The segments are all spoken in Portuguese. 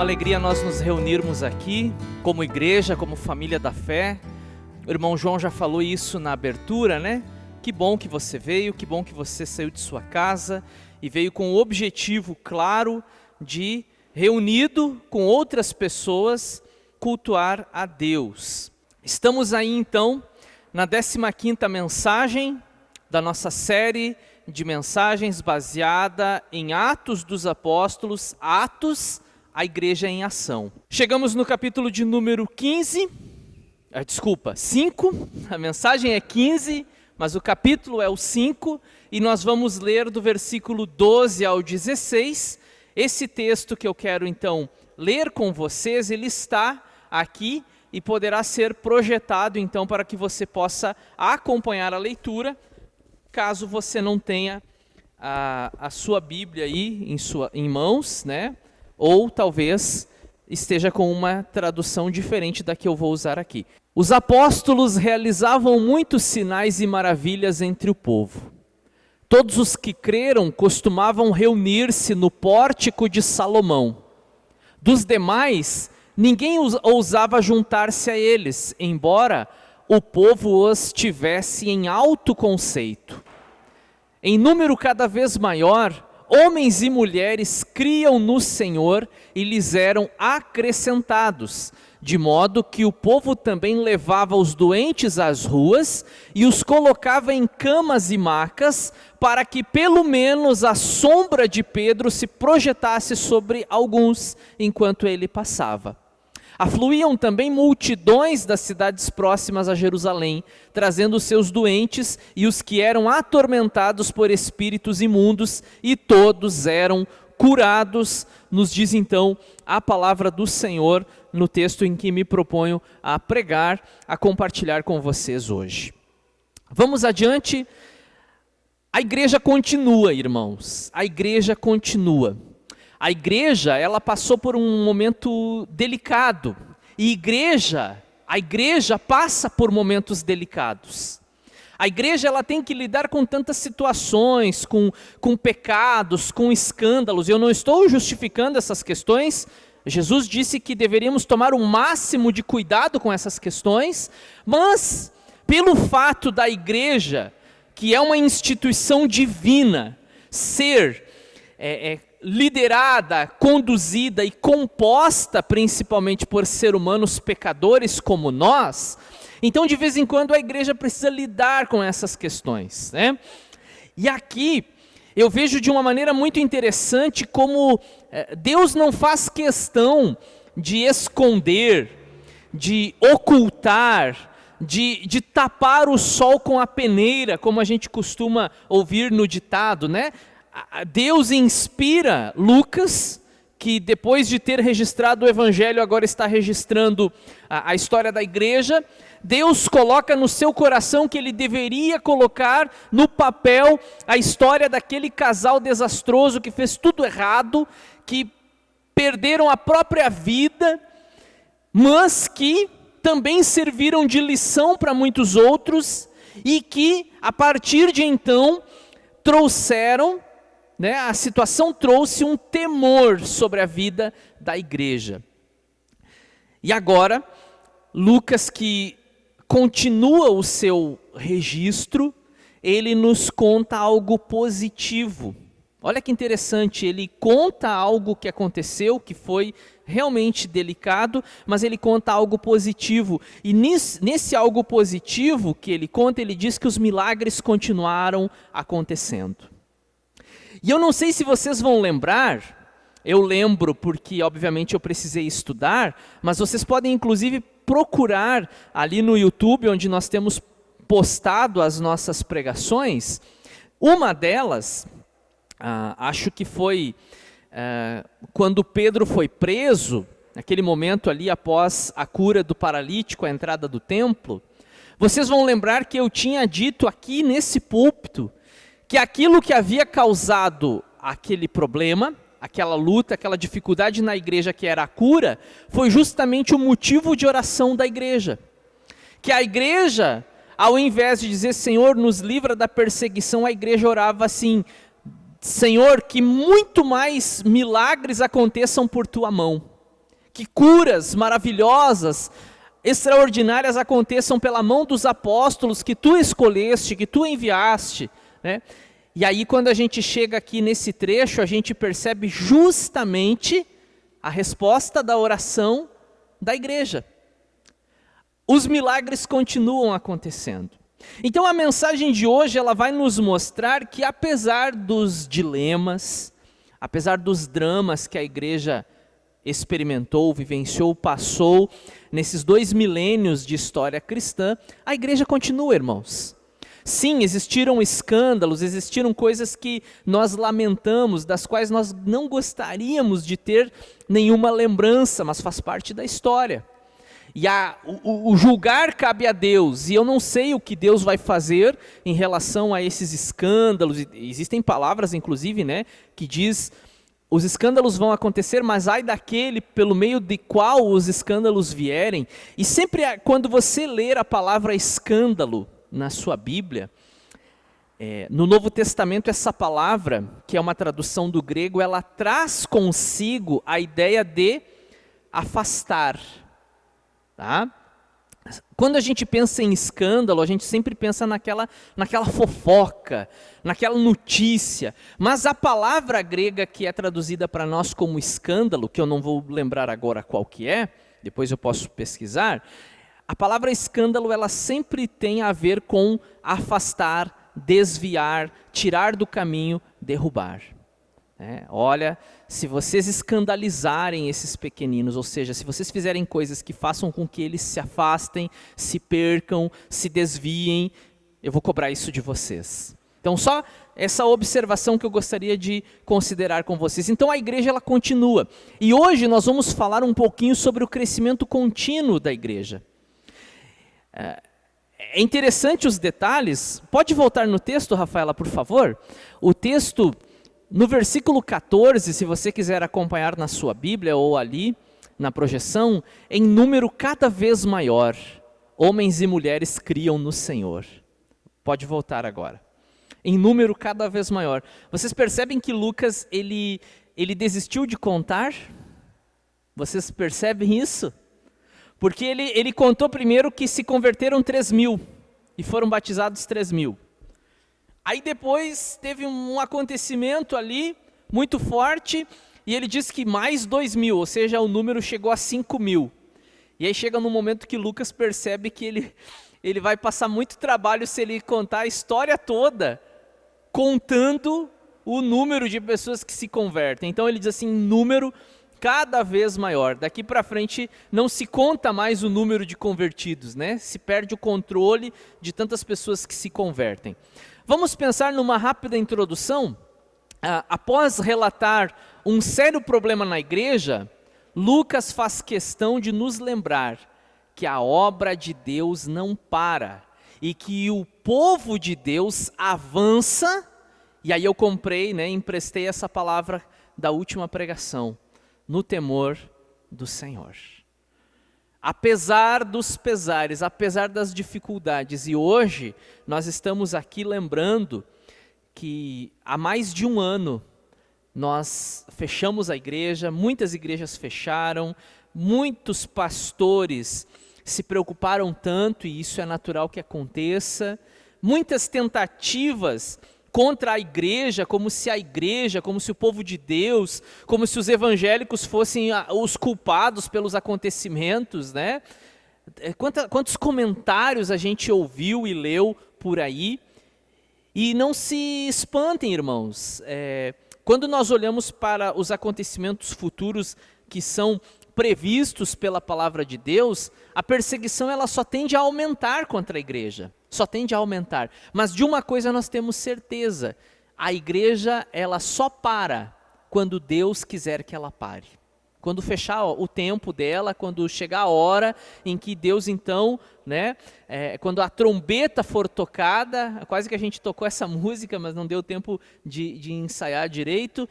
uma alegria nós nos reunirmos aqui, como igreja, como família da fé. O irmão João já falou isso na abertura, né? Que bom que você veio, que bom que você saiu de sua casa e veio com o objetivo claro de, reunido com outras pessoas, cultuar a Deus. Estamos aí então na 15ª mensagem da nossa série de mensagens baseada em Atos dos Apóstolos, Atos, a Igreja em Ação. Chegamos no capítulo de número 5, a mensagem é 15, mas o capítulo é o 5, e nós vamos ler do versículo 12 ao 16. Esse texto que eu quero então ler com vocês, ele está aqui e poderá ser projetado então para que você possa acompanhar a leitura, caso você não tenha a sua Bíblia aí em mãos, né? Ou talvez esteja com uma tradução diferente da que eu vou usar aqui. Os apóstolos realizavam muitos sinais e maravilhas entre o povo. Todos os que creram costumavam reunir-se no pórtico de Salomão. Dos demais, ninguém ousava juntar-se a eles, embora o povo os tivesse em alto conceito. Em número cada vez maior, homens e mulheres criam no Senhor e lhes eram acrescentados, de modo que o povo também levava os doentes às ruas e os colocava em camas e macas, para que pelo menos a sombra de Pedro se projetasse sobre alguns enquanto ele passava. Afluíam também multidões das cidades próximas a Jerusalém, trazendo seus doentes e os que eram atormentados por espíritos imundos, e todos eram curados, nos diz então a palavra do Senhor, no texto em que me proponho a pregar, a compartilhar com vocês hoje. Vamos adiante. A igreja continua, irmãos, a igreja continua. A igreja, ela passou por um momento delicado, e a igreja passa por momentos delicados. A igreja, ela tem que lidar com tantas situações, com pecados, com escândalos. Eu não estou justificando essas questões. Jesus disse que deveríamos tomar o máximo de cuidado com essas questões, mas pelo fato da igreja, que é uma instituição divina, ser liderada, conduzida e composta principalmente por seres humanos pecadores como nós, então de vez em quando a igreja precisa lidar com essas questões, né? E aqui eu vejo de uma maneira muito interessante como Deus não faz questão de esconder, de ocultar, de tapar o sol com a peneira, como a gente costuma ouvir no ditado, né? Deus inspira Lucas, que depois de ter registrado o evangelho, agora está registrando a história da igreja. Deus coloca no seu coração que ele deveria colocar no papel a história daquele casal desastroso que fez tudo errado, que perderam a própria vida, mas que também serviram de lição para muitos outros, e que a partir de então trouxeram, a situação trouxe um temor sobre a vida da igreja. E agora, Lucas, que continua o seu registro, ele nos conta algo positivo. Olha que interessante, ele conta algo que aconteceu, que foi realmente delicado, mas ele conta algo positivo. E nesse algo positivo que ele conta, ele diz que os milagres continuaram acontecendo. E eu não sei se vocês vão lembrar, eu lembro porque obviamente eu precisei estudar, mas vocês podem inclusive procurar ali no YouTube, onde nós temos postado as nossas pregações. Uma delas, acho que foi quando Pedro foi preso, naquele momento ali após a cura do paralítico, a entrada do templo. Vocês vão lembrar que eu tinha dito aqui nesse púlpito, que aquilo que havia causado aquele problema, aquela luta, aquela dificuldade na igreja que era a cura, foi justamente o motivo de oração da igreja. Que a igreja, ao invés de dizer, Senhor, nos livra da perseguição, a igreja orava assim, Senhor, que muito mais milagres aconteçam por tua mão. que curas maravilhosas, extraordinárias aconteçam pela mão dos apóstolos que tu escolheste, que tu enviaste, né? E aí quando a gente chega aqui nesse trecho, a gente percebe justamente a resposta da oração da igreja. Os milagres continuam acontecendo. Então a mensagem de hoje, ela vai nos mostrar que apesar dos dilemas, apesar dos dramas que a igreja experimentou, vivenciou, passou, nesses 2 milênios de história cristã, a igreja continua, irmãos. Sim, existiram escândalos, existiram coisas que nós lamentamos, das quais nós não gostaríamos de ter nenhuma lembrança, mas faz parte da história. E o julgar cabe a Deus, e eu não sei o que Deus vai fazer em relação a esses escândalos. Existem palavras, inclusive, né, que diz: os escândalos vão acontecer, mas ai daquele pelo meio de qual os escândalos vierem. E sempre quando você ler a palavra escândalo na sua Bíblia, no Novo Testamento, essa palavra, que é uma tradução do grego, ela traz consigo a ideia de afastar. Tá? Quando a gente pensa em escândalo, a gente sempre pensa naquela fofoca, naquela notícia. Mas a palavra grega que é traduzida para nós como escândalo, que eu não vou lembrar agora qual que é, depois eu posso pesquisar. A palavra escândalo, ela sempre tem a ver com afastar, desviar, tirar do caminho, derrubar. Olha, se vocês escandalizarem esses pequeninos, ou seja, se vocês fizerem coisas que façam com que eles se afastem, se percam, se desviem, eu vou cobrar isso de vocês. Então, só essa observação que eu gostaria de considerar com vocês. Então, a igreja, ela continua. E hoje nós vamos falar um pouquinho sobre o crescimento contínuo da igreja. É interessante os detalhes. Pode voltar no texto, Rafaela, por favor? O texto, no versículo 14, se você quiser acompanhar na sua Bíblia ou ali na projeção, em número cada vez maior, homens e mulheres criam no Senhor. Pode voltar agora. Em número cada vez maior. Vocês percebem que Lucas, ele desistiu de contar? Vocês percebem isso? Porque ele contou primeiro que se converteram 3.000 e foram batizados 3.000. Aí depois teve um acontecimento ali muito forte e ele disse que mais 2.000, ou seja, o número chegou a 5.000. E aí chega no momento que Lucas percebe que ele vai passar muito trabalho se ele contar a história toda, contando o número de pessoas que se convertem. Então ele diz assim, número cada vez maior. Daqui para frente não se conta mais o número de convertidos, né? Se perde o controle de tantas pessoas que se convertem. Vamos pensar numa rápida introdução. Após relatar um sério problema na igreja, Lucas faz questão de nos lembrar que a obra de Deus não para e que o povo de Deus avança. E aí eu emprestei essa palavra da última pregação, no temor do Senhor. Apesar dos pesares, apesar das dificuldades, e hoje nós estamos aqui lembrando que há mais de um ano nós fechamos a igreja, muitas igrejas fecharam, muitos pastores se preocuparam tanto, e isso é natural que aconteça, muitas tentativas contra a igreja, como se o povo de Deus, como se os evangélicos fossem os culpados pelos acontecimentos, né? Quantos comentários a gente ouviu e leu por aí. E não se espantem, irmãos, quando nós olhamos para os acontecimentos futuros que são previstos pela palavra de Deus, a perseguição ela só tende a aumentar contra a igreja. Só tende a aumentar. Mas de uma coisa nós temos certeza, a igreja ela só para quando Deus quiser que ela pare. Quando fechar o tempo dela, quando chegar a hora em que Deus então, quando a trombeta for tocada, quase que a gente tocou essa música, mas não deu tempo de ensaiar direito,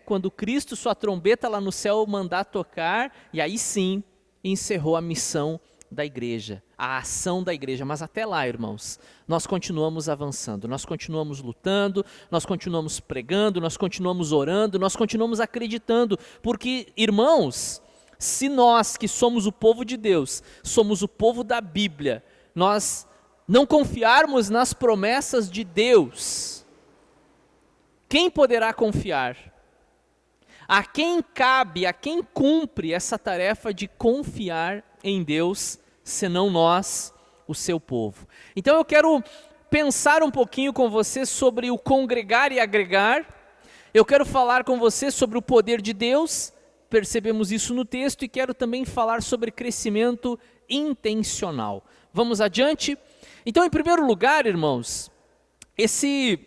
quando Cristo, sua trombeta lá no céu mandar tocar, e aí sim encerrou a missão da igreja, a ação da igreja. Mas até lá, irmãos, nós continuamos avançando, nós continuamos lutando, nós continuamos pregando, nós continuamos orando, nós continuamos acreditando, porque, irmãos, Se nós, que somos o povo de Deus, somos o povo da Bíblia, nós não confiarmos nas promessas de Deus, quem poderá confiar? A quem cabe, a quem cumpre essa tarefa de confiar em Deus, senão nós, o seu povo? Então eu quero pensar um pouquinho com você sobre o congregar e agregar. Eu quero falar com você sobre o poder de Deus, percebemos isso no texto, e quero também falar sobre crescimento intencional. Vamos adiante? Então, em primeiro lugar, irmãos, esse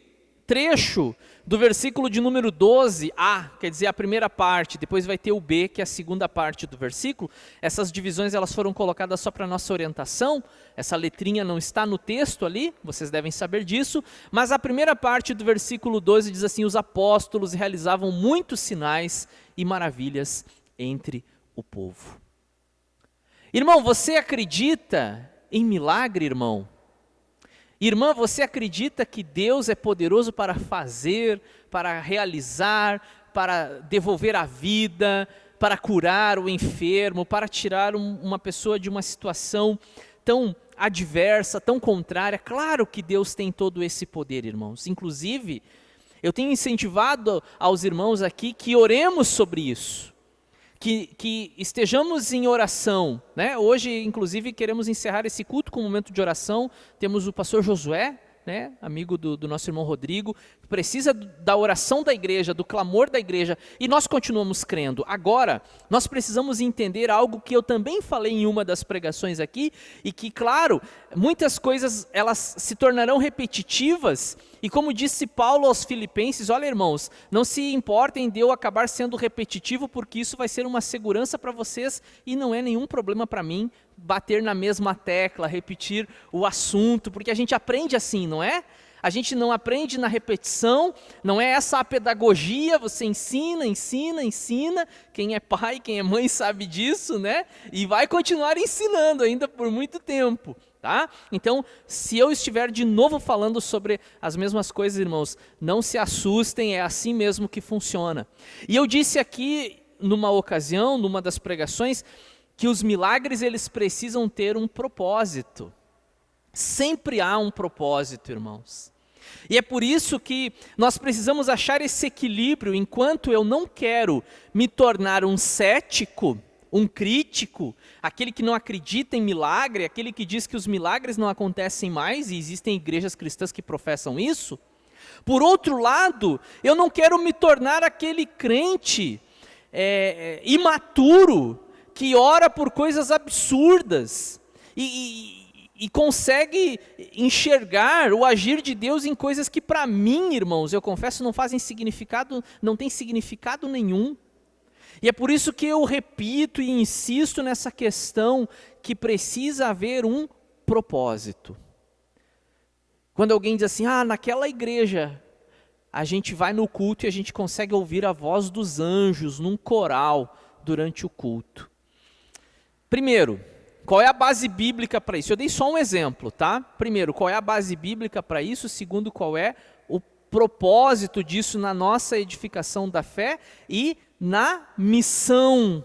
trecho do versículo de número 12, A, quer dizer a primeira parte, depois vai ter o B, que é a segunda parte do versículo. Essas divisões elas foram colocadas só para nossa orientação, essa letrinha não está no texto ali, vocês devem saber disso, mas a primeira parte do versículo 12 diz assim: os apóstolos realizavam muitos sinais e maravilhas entre o povo. Irmão, você acredita em milagre, irmão? Irmã, você acredita que Deus é poderoso para fazer, para realizar, para devolver a vida, para curar o enfermo, para tirar uma pessoa de uma situação tão adversa, tão contrária? Claro que Deus tem todo esse poder, irmãos. Inclusive, eu tenho incentivado aos irmãos aqui que oremos sobre isso. Que estejamos em oração, né? Hoje, inclusive, queremos encerrar esse culto com um momento de oração. Temos o pastor Josué, né? Amigo do nosso irmão Rodrigo, que precisa da oração da igreja, do clamor da igreja, e nós continuamos crendo. Agora, nós precisamos entender algo que eu também falei em uma das pregações aqui, e que, claro, muitas coisas elas se tornarão repetitivas, e como disse Paulo aos Filipenses, olha, irmãos, não se importem de eu acabar sendo repetitivo, porque isso vai ser uma segurança para vocês, e não é nenhum problema para mim bater na mesma tecla, repetir o assunto, porque a gente aprende assim, não é? A gente não aprende na repetição, não é essa a pedagogia, você ensina, quem é pai, quem é mãe sabe disso, né? E vai continuar ensinando ainda por muito tempo, tá? Então, se eu estiver de novo falando sobre as mesmas coisas, irmãos, não se assustem, é assim mesmo que funciona. E eu disse aqui, numa ocasião, numa das pregações, que os milagres eles precisam ter um propósito. Sempre há um propósito, irmãos. E é por isso que nós precisamos achar esse equilíbrio. Enquanto eu não quero me tornar um cético, um crítico, aquele que não acredita em milagre, aquele que diz que os milagres não acontecem mais, e existem igrejas cristãs que professam isso. Por outro lado, eu não quero me tornar aquele crente imaturo, que ora por coisas absurdas e consegue enxergar o agir de Deus em coisas que para mim, irmãos, eu confesso, não fazem significado, não tem significado nenhum. E é por isso que eu repito e insisto nessa questão que precisa haver um propósito. Quando alguém diz assim, naquela igreja a gente vai no culto e a gente consegue ouvir a voz dos anjos num coral durante o culto. Primeiro, qual é a base bíblica para isso? Eu dei só um exemplo, tá? Primeiro, qual é a base bíblica para isso? Segundo, qual é o propósito disso na nossa edificação da fé e na missão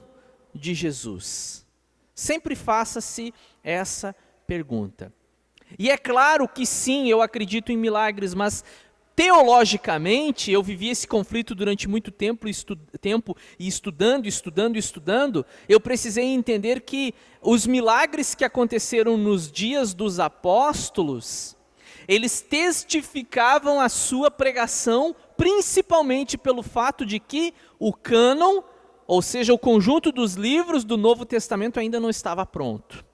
de Jesus? Sempre faça-se essa pergunta. E é claro que sim, eu acredito em milagres, mas teologicamente, eu vivi esse conflito durante muito tempo e estudando, eu precisei entender que os milagres que aconteceram nos dias dos apóstolos, eles testificavam a sua pregação, principalmente pelo fato de que o cânon, ou seja, o conjunto dos livros do Novo Testamento ainda não estava pronto.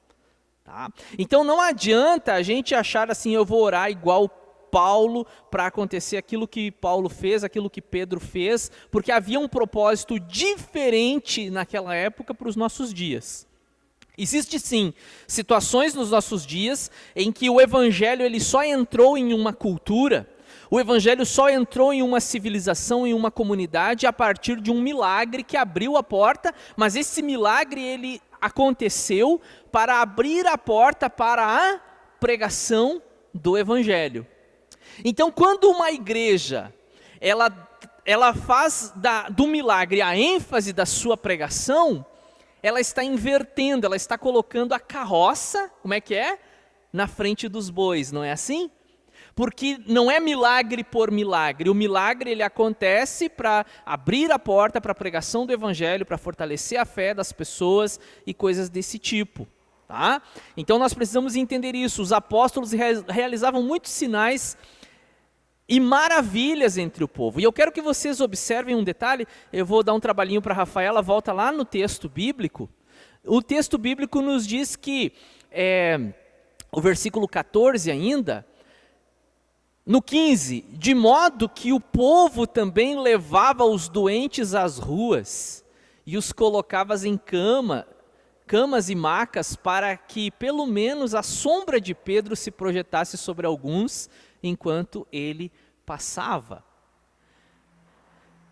Tá? Então não adianta a gente achar assim, eu vou orar igual Paulo para acontecer aquilo que Paulo fez, aquilo que Pedro fez, porque havia um propósito diferente naquela época para os nossos dias. Existe sim situações nos nossos dias em que o evangelho ele só entrou em uma cultura, o evangelho só entrou em uma civilização, em uma comunidade a partir de um milagre que abriu a porta, mas esse milagre ele aconteceu para abrir a porta para a pregação do evangelho. Então, quando uma igreja, ela faz do milagre a ênfase da sua pregação, ela está invertendo, ela está colocando a carroça, como é que é? Na frente dos bois, não é assim? Porque não é milagre por milagre. O milagre ele acontece para abrir a porta para a pregação do evangelho, para fortalecer a fé das pessoas e coisas desse tipo. Tá? Então nós precisamos entender isso. Os apóstolos realizavam muitos sinais e maravilhas entre o povo. E eu quero que vocês observem um detalhe. Eu vou dar um trabalhinho para a Rafaela, volta lá no texto bíblico. O texto bíblico nos diz que, o versículo 14 ainda, no 15, de modo que o povo também levava os doentes às ruas e os colocava em camas e macas, para que pelo menos a sombra de Pedro se projetasse sobre alguns enquanto ele passava.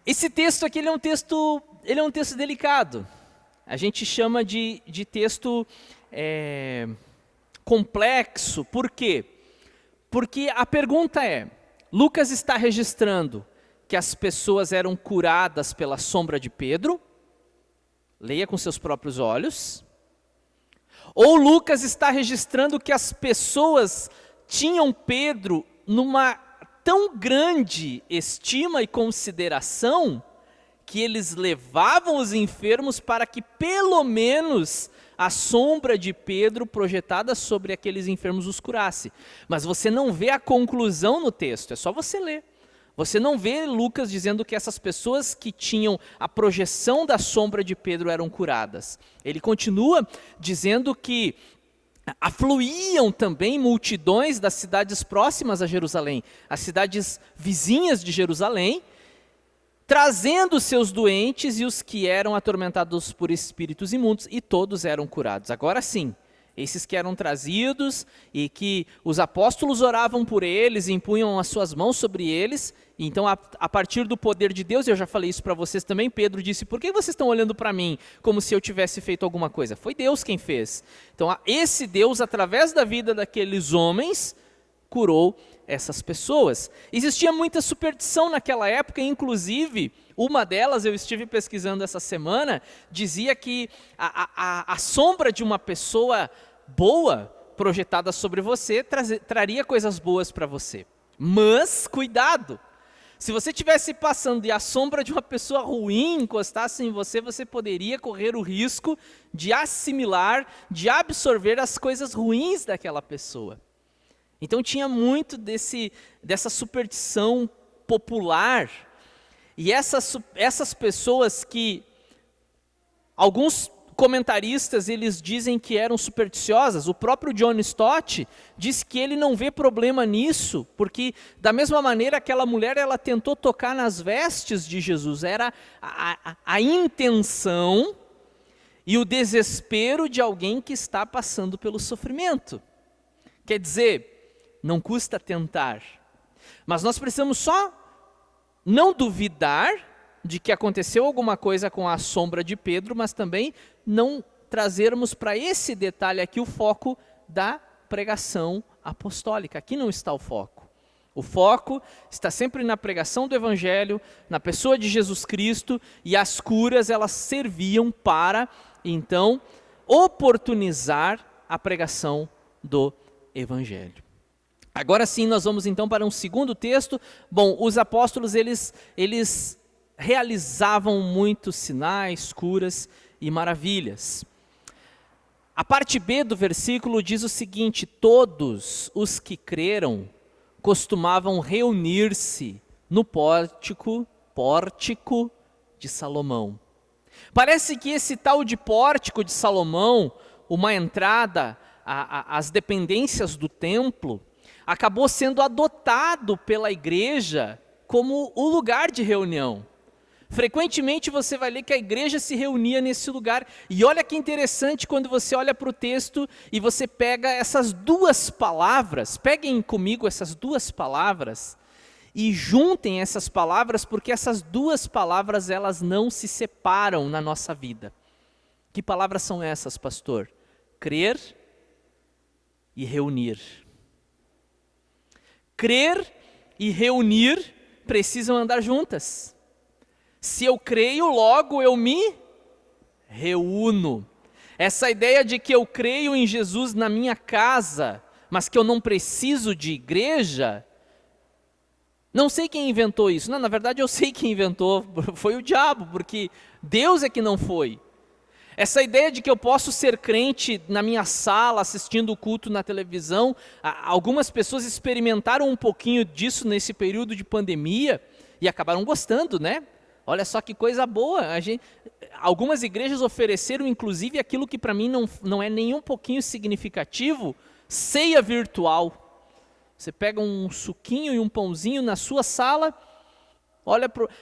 Esse texto aqui ele é um texto delicado. A gente chama de texto complexo. Por quê? Porque a pergunta é, Lucas está registrando que as pessoas eram curadas pela sombra de Pedro? Leia com seus próprios olhos. Ou Lucas está registrando que as pessoas tinham Pedro numa tão grande estima e consideração que eles levavam os enfermos para que pelo menos a sombra de Pedro projetada sobre aqueles enfermos os curasse. Mas você não vê a conclusão no texto, é só você ler. Você não vê Lucas dizendo que essas pessoas que tinham a projeção da sombra de Pedro eram curadas. Ele continua dizendo que afluíam também multidões das cidades próximas a Jerusalém, as cidades vizinhas de Jerusalém, trazendo seus doentes e os que eram atormentados por espíritos imundos, e todos eram curados. Agora sim, esses que eram trazidos e que os apóstolos oravam por eles, impunham as suas mãos sobre eles, então a partir do poder de Deus, eu já falei isso para vocês também, Pedro disse, por que vocês estão olhando para mim como se eu tivesse feito alguma coisa? Foi Deus quem fez. Então esse Deus, através da vida daqueles homens, curou essas pessoas. Existia muita superstição naquela época, inclusive, uma delas, eu estive pesquisando essa semana, dizia que a sombra de uma pessoa boa, projetada sobre você, traria coisas boas para você. Mas, cuidado! Se você estivesse passando e a sombra de uma pessoa ruim encostasse em você, você poderia correr o risco de assimilar, de absorver as coisas ruins daquela pessoa. Então tinha muito dessa superstição popular. E essas pessoas que, alguns comentaristas, eles dizem que eram supersticiosas. O próprio John Stott diz que ele não vê problema nisso, porque da mesma maneira aquela mulher, ela tentou tocar nas vestes de Jesus. Era a intenção e o desespero de alguém que está passando pelo sofrimento. Quer dizer, não custa tentar, mas nós precisamos só não duvidar de que aconteceu alguma coisa com a sombra de Pedro, mas também não trazermos para esse detalhe aqui o foco da pregação apostólica. Aqui não está o foco. O foco está sempre na pregação do Evangelho, na pessoa de Jesus Cristo, e as curas, elas serviam para, então, oportunizar a pregação do Evangelho. Agora sim, nós vamos então para um segundo texto. Bom, os apóstolos, eles realizavam muitos sinais, curas e maravilhas. A parte B do versículo diz o seguinte: todos os que creram costumavam reunir-se no pórtico de Salomão. Parece que esse tal de pórtico de Salomão, uma entrada às dependências do templo, acabou sendo adotado pela igreja como o lugar de reunião. Frequentemente você vai ler que a igreja se reunia nesse lugar. E olha que interessante quando você olha para o texto e você pega essas duas palavras, peguem comigo essas duas palavras e juntem essas palavras, porque essas duas palavras, elas não se separam na nossa vida. Que palavras são essas, pastor? Crer e reunir. Crer e reunir precisam andar juntas. Se eu creio, logo eu me reúno. Essa ideia de que eu creio em Jesus na minha casa, mas que eu não preciso de igreja, não sei quem inventou isso. Não, na verdade eu sei quem inventou, foi o diabo, porque Deus é que não foi. Essa ideia de que eu posso ser crente na minha sala, assistindo o culto na televisão, algumas pessoas experimentaram um pouquinho disso nesse período de pandemia e acabaram gostando, né? Olha só que coisa boa. Algumas igrejas ofereceram inclusive aquilo que para mim não é nem um pouquinho significativo, ceia virtual. Você pega um suquinho e um pãozinho na sua sala,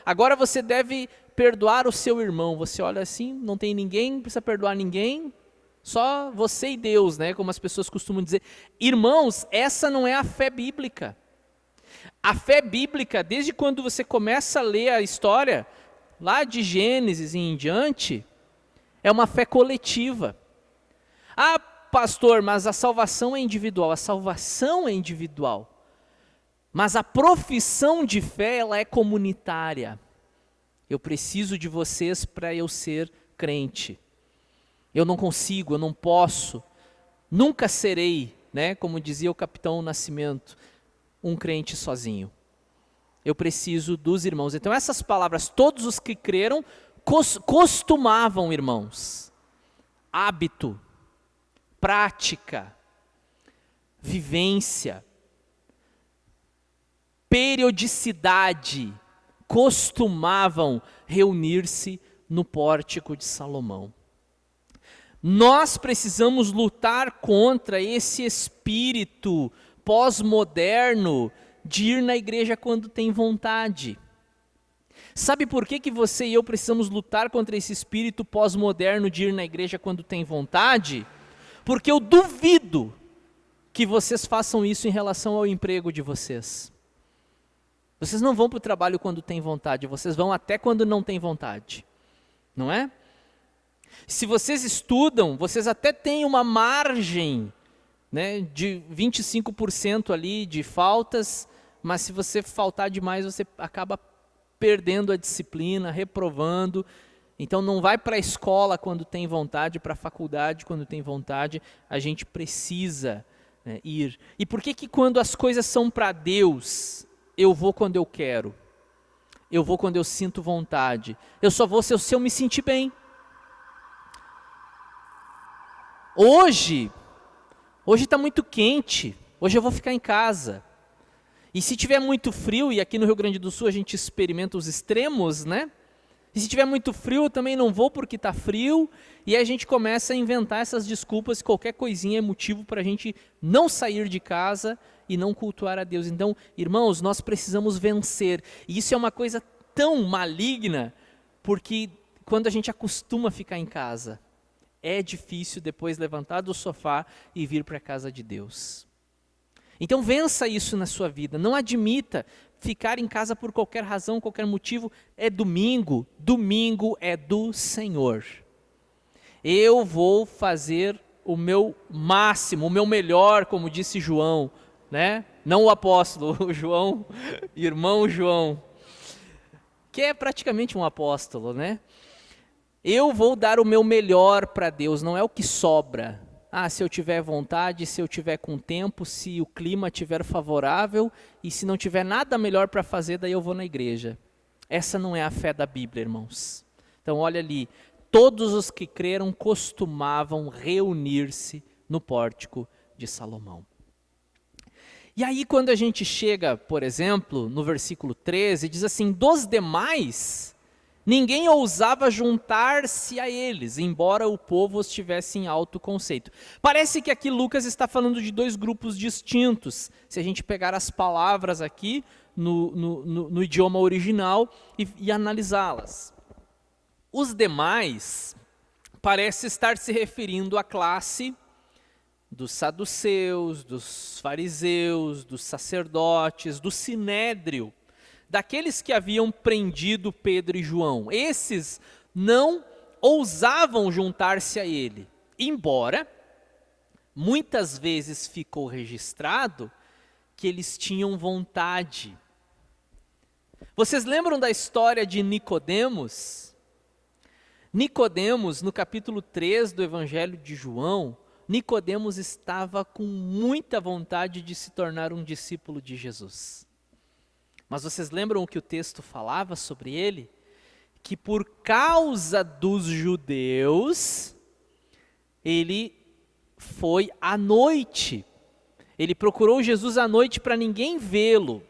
agora você deve perdoar o seu irmão. Você olha assim, não tem ninguém, não precisa perdoar ninguém, só você e Deus, né? Como as pessoas costumam dizer. Irmãos, essa não é a fé bíblica. A fé bíblica, desde quando você começa a ler a história, lá de Gênesis e em diante, é uma fé coletiva. Ah, pastor, mas a salvação é individual. A salvação é individual. Mas a profissão de fé, ela é comunitária. Eu preciso de vocês para eu ser crente. Eu não consigo, eu não posso, nunca serei, né, como dizia o Capitão Nascimento, um crente sozinho. Eu preciso dos irmãos. Então essas palavras, todos os que creram, costumavam, irmãos, hábito, prática, vivência, periodicidade, costumavam reunir-se no pórtico de Salomão. Nós precisamos lutar contra esse espírito pós-moderno de ir na igreja quando tem vontade. Sabe por que você e eu precisamos lutar contra esse espírito pós-moderno de ir na igreja quando tem vontade? Porque eu duvido que vocês façam isso em relação ao emprego de vocês. Vocês não vão para o trabalho quando tem vontade, vocês vão até quando não tem vontade, não é? Se vocês estudam, vocês até têm uma margem, né, de 25% ali de faltas, mas se você faltar demais, você acaba perdendo a disciplina, reprovando. Então não vai para a escola quando tem vontade, para a faculdade quando tem vontade, a gente precisa, né, ir. E por que quando as coisas são para Deus, eu vou quando eu quero? Eu vou quando eu sinto vontade. Eu só vou se eu me sentir bem. Hoje está muito quente, hoje eu vou ficar em casa. E se tiver muito frio, e aqui no Rio Grande do Sul a gente experimenta os extremos, né? E se tiver muito frio, eu também não vou porque está frio, e aí a gente começa a inventar essas desculpas, qualquer coisinha é motivo para a gente não sair de casa e não cultuar a Deus. Então, irmãos, nós precisamos vencer. E isso é uma coisa tão maligna, porque quando a gente acostuma a ficar em casa, é difícil depois levantar do sofá e vir para a casa de Deus. Então vença isso na sua vida, não admita ficar em casa por qualquer razão, qualquer motivo. É domingo, domingo é do Senhor. Eu vou fazer o meu máximo, o meu melhor, como disse João, né? Não o apóstolo, o João, irmão João, que é praticamente um apóstolo, né? Eu vou dar o meu melhor para Deus, não é o que sobra. Ah, se eu tiver vontade, se eu tiver com tempo, se o clima estiver favorável e se não tiver nada melhor para fazer, daí eu vou na igreja. Essa não é a fé da Bíblia, irmãos. Então olha ali, todos os que creram costumavam reunir-se no pórtico de Salomão. E aí quando a gente chega, por exemplo, no versículo 13, diz assim, dos demais, ninguém ousava juntar-se a eles, embora o povo os tivesse em alto conceito. Parece que aqui Lucas está falando de dois grupos distintos, se a gente pegar as palavras aqui no idioma original e analisá-las. Os demais parece estar se referindo à classe dos saduceus, dos fariseus, dos sacerdotes, do sinédrio, daqueles que haviam prendido Pedro e João. Esses não ousavam juntar-se a ele, embora muitas vezes ficou registrado que eles tinham vontade. Vocês lembram da história de Nicodemos? Nicodemos, no capítulo 3 do Evangelho de João, Nicodemos estava com muita vontade de se tornar um discípulo de Jesus. Mas vocês lembram o que o texto falava sobre ele? Que por causa dos judeus, ele foi à noite. Ele procurou Jesus à noite para ninguém vê-lo.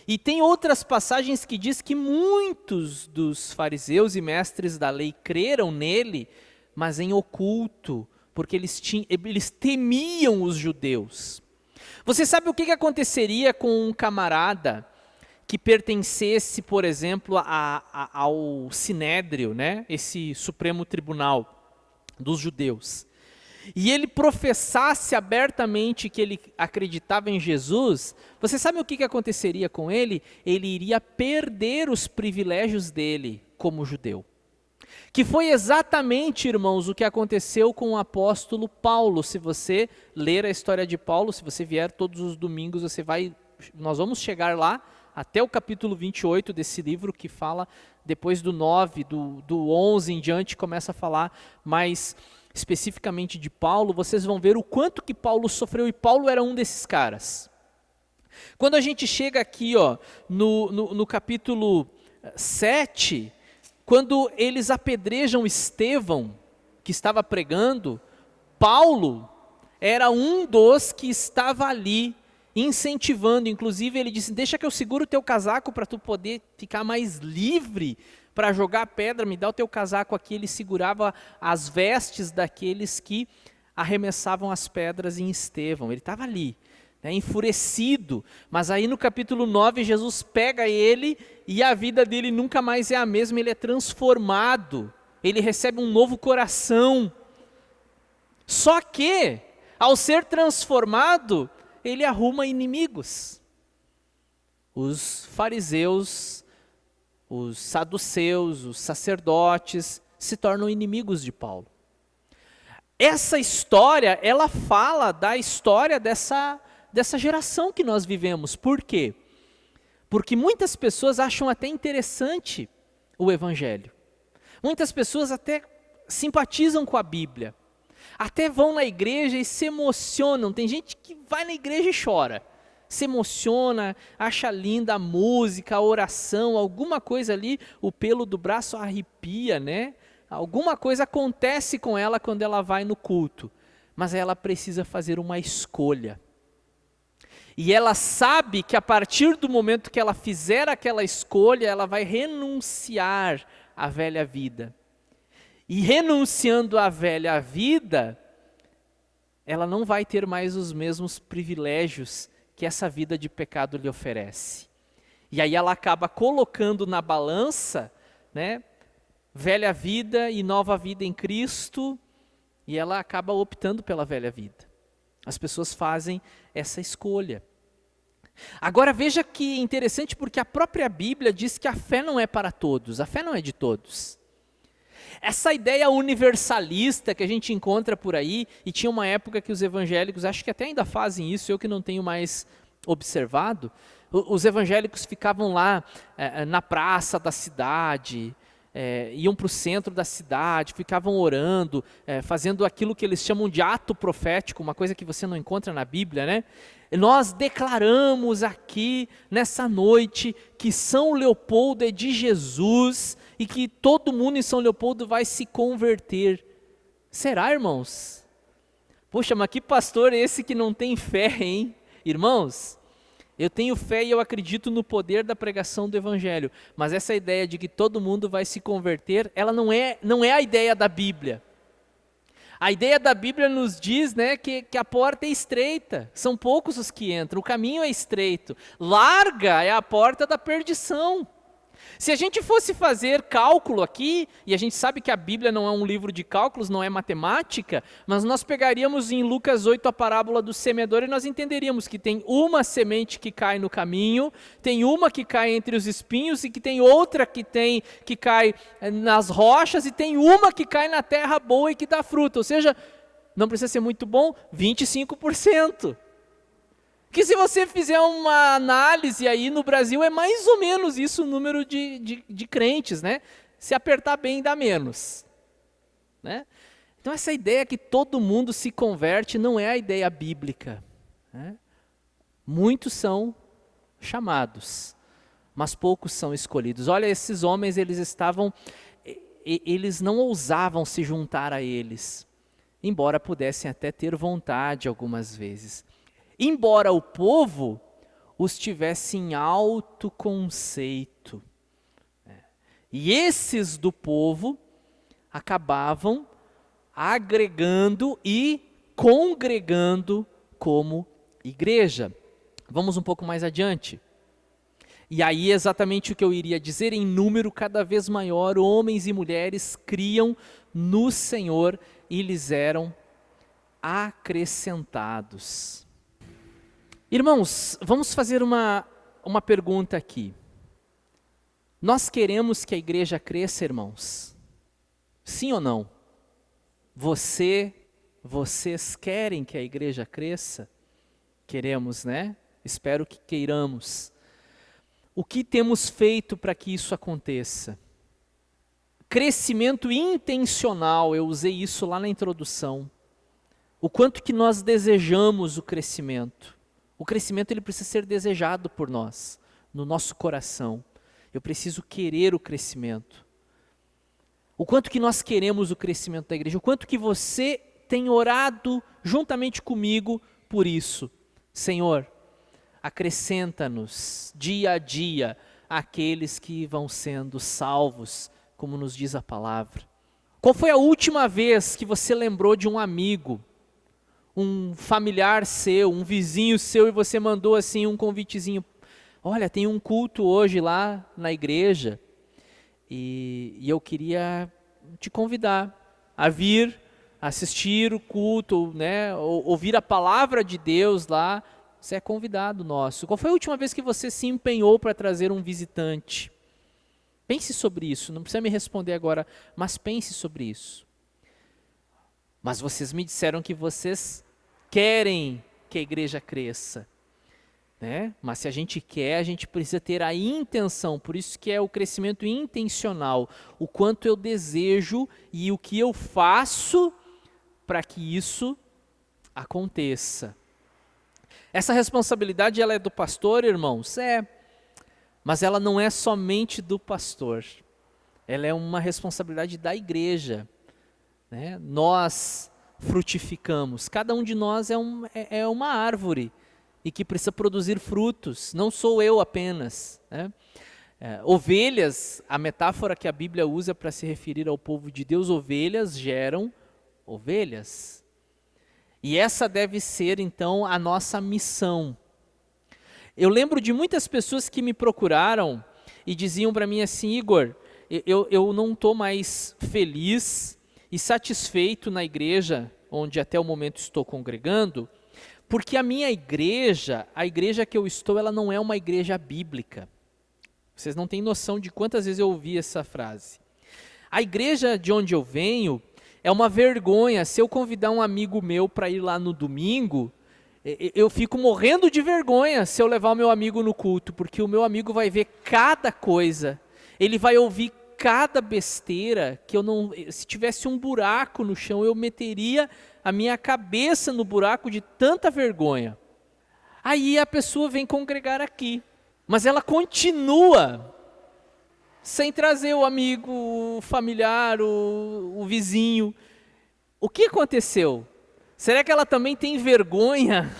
E tem outras passagens que diz que muitos dos fariseus e mestres da lei creram nele, mas em oculto, porque eles temiam os judeus. Você sabe o que aconteceria com um camarada que pertencesse, por exemplo, ao Sinédrio, né? Esse Supremo Tribunal dos judeus, e ele professasse abertamente que ele acreditava em Jesus? Você sabe o que aconteceria com ele? Ele iria perder os privilégios dele como judeu. Que foi exatamente, irmãos, o que aconteceu com o apóstolo Paulo. Se você ler a história de Paulo, se você vier todos os domingos, nós vamos chegar lá, até o capítulo 28 desse livro, que fala, depois do 9, do 11 em diante, começa a falar mais especificamente de Paulo. Vocês vão ver o quanto que Paulo sofreu, e Paulo era um desses caras. Quando a gente chega aqui no capítulo 7, quando eles apedrejam Estevão, que estava pregando, Paulo era um dos que estava ali incentivando. Inclusive ele disse: deixa que eu seguro o teu casaco para tu poder ficar mais livre para jogar a pedra, me dá o teu casaco aqui. Ele segurava as vestes daqueles que arremessavam as pedras em Estevão. Ele estava ali, né, enfurecido. Mas aí no capítulo 9, Jesus pega ele e a vida dele nunca mais é a mesma. Ele é transformado, ele recebe um novo coração. Só que, ao ser transformado, ele arruma inimigos. Os fariseus, os saduceus, os sacerdotes se tornam inimigos de Paulo. Essa história, ela fala da história dessa geração que nós vivemos. Por quê? Porque muitas pessoas acham até interessante o Evangelho. Muitas pessoas até simpatizam com a Bíblia. Até vão na igreja e se emocionam. Tem gente que vai na igreja e chora. Se emociona, acha linda a música, a oração, alguma coisa ali, o pelo do braço arrepia, né? Alguma coisa acontece com ela quando ela vai no culto. Mas ela precisa fazer uma escolha. E ela sabe que a partir do momento que ela fizer aquela escolha, ela vai renunciar à velha vida. E renunciando à velha vida, ela não vai ter mais os mesmos privilégios que essa vida de pecado lhe oferece. E aí ela acaba colocando na balança, né, velha vida e nova vida em Cristo, e ela acaba optando pela velha vida. As pessoas fazem essa escolha. Agora veja que interessante, porque a própria Bíblia diz que a fé não é para todos, a fé não é de todos. Essa ideia universalista que a gente encontra por aí, e tinha uma época que os evangélicos, acho que até ainda fazem isso, eu que não tenho mais observado, os evangélicos ficavam lá na praça da cidade, iam para o centro da cidade, ficavam orando, fazendo aquilo que eles chamam de ato profético, uma coisa que você não encontra na Bíblia, né? Nós declaramos aqui, nessa noite, que São Leopoldo é de Jesus e que todo mundo em São Leopoldo vai se converter. Será, irmãos? Poxa, mas que pastor é esse que não tem fé, hein? Irmãos, eu tenho fé e eu acredito no poder da pregação do Evangelho, mas essa ideia de que todo mundo vai se converter, ela não é a ideia da Bíblia. A ideia da Bíblia nos diz, né, que a porta é estreita, são poucos os que entram, o caminho é estreito, larga é a porta da perdição. Se a gente fosse fazer cálculo aqui, e a gente sabe que a Bíblia não é um livro de cálculos, não é matemática, mas nós pegaríamos em Lucas 8 a parábola do semeador e nós entenderíamos que tem uma semente que cai no caminho, tem uma que cai entre os espinhos e que tem outra que cai nas rochas e tem uma que cai na terra boa e que dá fruta. Ou seja, não precisa ser muito bom, 25%. Que se você fizer uma análise aí no Brasil, é mais ou menos isso o número de crentes, né? Se apertar bem, dá menos. né? Então essa ideia que todo mundo se converte não é a ideia bíblica, né? Muitos são chamados, mas poucos são escolhidos. Olha, esses homens, eles não ousavam se juntar a eles, embora pudessem até ter vontade algumas vezes. Embora o povo os tivesse em alto conceito. E esses do povo acabavam agregando e congregando como igreja. Vamos um pouco mais adiante. E aí exatamente o que eu iria dizer, em número cada vez maior, homens e mulheres criam no Senhor e lhes eram acrescentados. Irmãos, vamos fazer uma pergunta aqui. Nós queremos que a igreja cresça, irmãos? Sim ou não? Vocês querem que a igreja cresça? Queremos, né? Espero que queiramos. O que temos feito para que isso aconteça? Crescimento intencional, eu usei isso lá na introdução. O quanto que nós desejamos o crescimento. O crescimento ele precisa ser desejado por nós, no nosso coração. Eu preciso querer o crescimento. O quanto que nós queremos o crescimento da igreja. O quanto que você tem orado juntamente comigo por isso. Senhor, acrescenta-nos dia a dia aqueles que vão sendo salvos, como nos diz a palavra. Qual foi a última vez que você lembrou de um amigo, um familiar seu, um vizinho seu, e você mandou assim um convitezinho? Olha, tem um culto hoje lá na igreja e eu queria te convidar a vir assistir o culto, né, ouvir a palavra de Deus lá. Você é convidado nosso. Qual foi a última vez que você se empenhou para trazer um visitante? Pense sobre isso, não precisa me responder agora, mas pense sobre isso. Mas vocês me disseram que vocês querem que a igreja cresça, né? Mas se a gente quer, a gente precisa ter a intenção, por isso que é o crescimento intencional, o quanto eu desejo e o que eu faço para que isso aconteça. Essa responsabilidade ela é do pastor, irmãos? Mas ela não é somente do pastor, ela é uma responsabilidade da igreja, né? Nós frutificamos, cada um de nós é uma árvore e que precisa produzir frutos, não sou eu apenas, né? Ovelhas, a metáfora que a Bíblia usa para se referir ao povo de Deus, ovelhas geram ovelhas. E essa deve ser, então, a nossa missão. Eu lembro de muitas pessoas que me procuraram e diziam para mim assim: Igor, eu não estou mais feliz e satisfeito na igreja onde até o momento estou congregando, porque a minha igreja, a igreja que eu estou, ela não é uma igreja bíblica. Vocês não têm noção de quantas vezes eu ouvi essa frase. A igreja de onde eu venho é uma vergonha. Se eu convidar um amigo meu para ir lá no domingo, eu fico morrendo de vergonha se eu levar o meu amigo no culto, porque o meu amigo vai ver cada coisa, ele vai ouvir cada besteira que eu não... Se tivesse um buraco no chão, eu meteria a minha cabeça no buraco de tanta vergonha. Aí a pessoa vem congregar aqui, mas ela continua sem trazer o amigo, o familiar, o vizinho. O que aconteceu? Será que ela também tem vergonha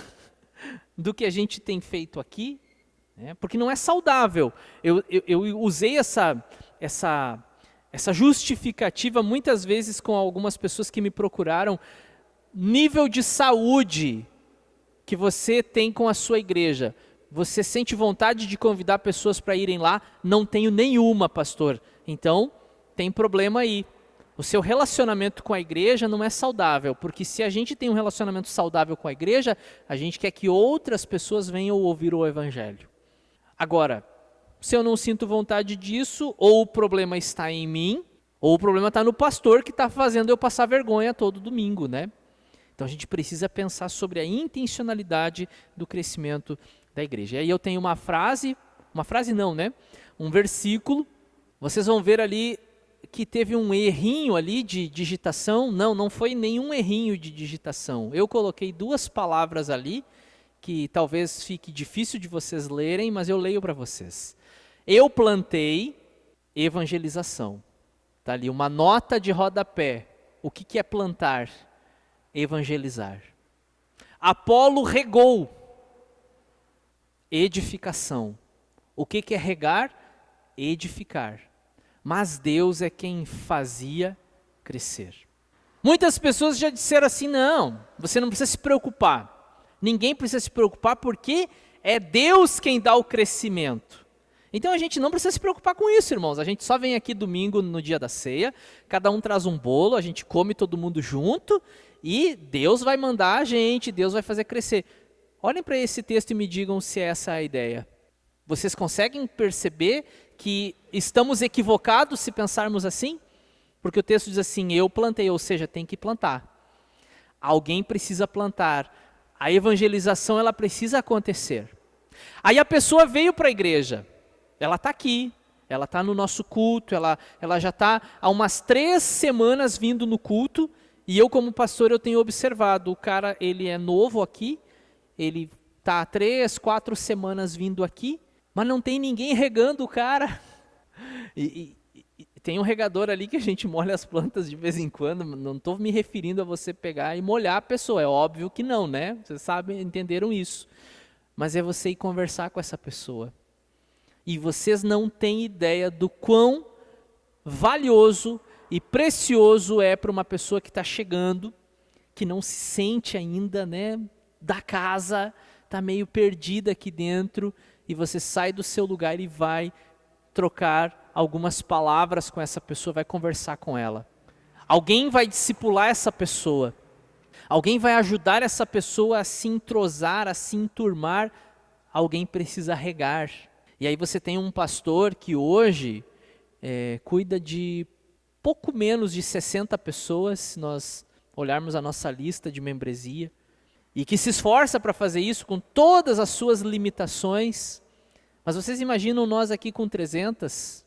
do que a gente tem feito aqui? Porque não é saudável. Eu usei essa justificativa muitas vezes com algumas pessoas que me procuraram. Nível de saúde que você tem com a sua igreja. Você sente vontade de convidar pessoas para irem lá? Não tenho nenhuma, pastor. Então, tem problema aí. O seu relacionamento com a igreja não é saudável, porque se a gente tem um relacionamento saudável com a igreja, a gente quer que outras pessoas venham ouvir o evangelho. Agora, se eu não sinto vontade disso, ou o problema está em mim, ou o problema está no pastor que está fazendo eu passar vergonha todo domingo, né? Então a gente precisa pensar sobre a intencionalidade do crescimento da igreja. E aí eu tenho uma frase não, né? Um versículo, vocês vão ver ali que teve um errinho ali de digitação. Não foi nenhum errinho de digitação. Eu coloquei 2 palavras ali, que talvez fique difícil de vocês lerem, mas eu leio para vocês. Eu plantei evangelização. Está ali uma nota de rodapé. O que é plantar? Evangelizar. Apolo regou. Edificação. O que é regar? Edificar. Mas Deus é quem fazia crescer. Muitas pessoas já disseram assim, não, você não precisa se preocupar. Ninguém precisa se preocupar porque é Deus quem dá o crescimento. Então a gente não precisa se preocupar com isso, irmãos. A gente só vem aqui domingo no dia da ceia, cada um traz um bolo, a gente come todo mundo junto e Deus vai mandar a gente, Deus vai fazer crescer. Olhem para esse texto e me digam se essa é a ideia. Vocês conseguem perceber que estamos equivocados se pensarmos assim? Porque o texto diz assim, eu plantei, ou seja, tem que plantar. Alguém precisa plantar. A evangelização ela precisa acontecer. Aí a pessoa veio para a igreja, ela está aqui, ela está no nosso culto, ela já está há umas 3 semanas vindo no culto, e eu como pastor eu tenho observado, o cara ele é novo aqui, ele está há 3, 4 semanas vindo aqui, mas não tem ninguém regando o cara. E tem um regador ali que a gente molha as plantas de vez em quando, não estou me referindo a você pegar e molhar a pessoa, é óbvio que não, né? Vocês sabem, entenderam isso. Mas é você ir conversar com essa pessoa. E vocês não têm ideia do quão valioso e precioso é para uma pessoa que está chegando, que não se sente ainda, né, da casa, está meio perdida aqui dentro, e você sai do seu lugar e vai trocar algumas palavras com essa pessoa, vai conversar com ela. Alguém vai discipular essa pessoa. Alguém vai ajudar essa pessoa a se entrosar, a se enturmar. Alguém precisa regar. E aí você tem um pastor que hoje cuida de pouco menos de 60 pessoas, se nós olharmos a nossa lista de membresia, e que se esforça para fazer isso com todas as suas limitações. Mas vocês imaginam nós aqui com 300,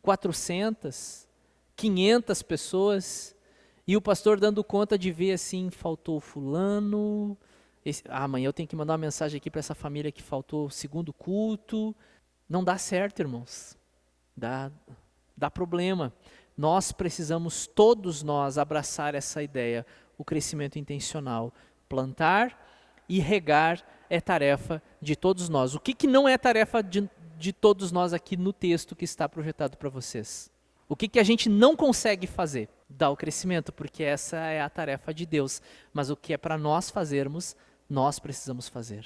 400, 500 pessoas, e o pastor dando conta de ver assim, faltou fulano, amanhã eu tenho que mandar uma mensagem aqui para essa família que faltou o segundo culto. Não dá certo, irmãos. Dá problema. Nós precisamos, todos nós, abraçar essa ideia, o crescimento intencional. Plantar e regar é tarefa de todos nós. O que não é tarefa de todos nós aqui no texto que está projetado para vocês? O que a gente não consegue fazer? Dar o crescimento, porque essa é a tarefa de Deus. Mas o que é para nós fazermos, nós precisamos fazer.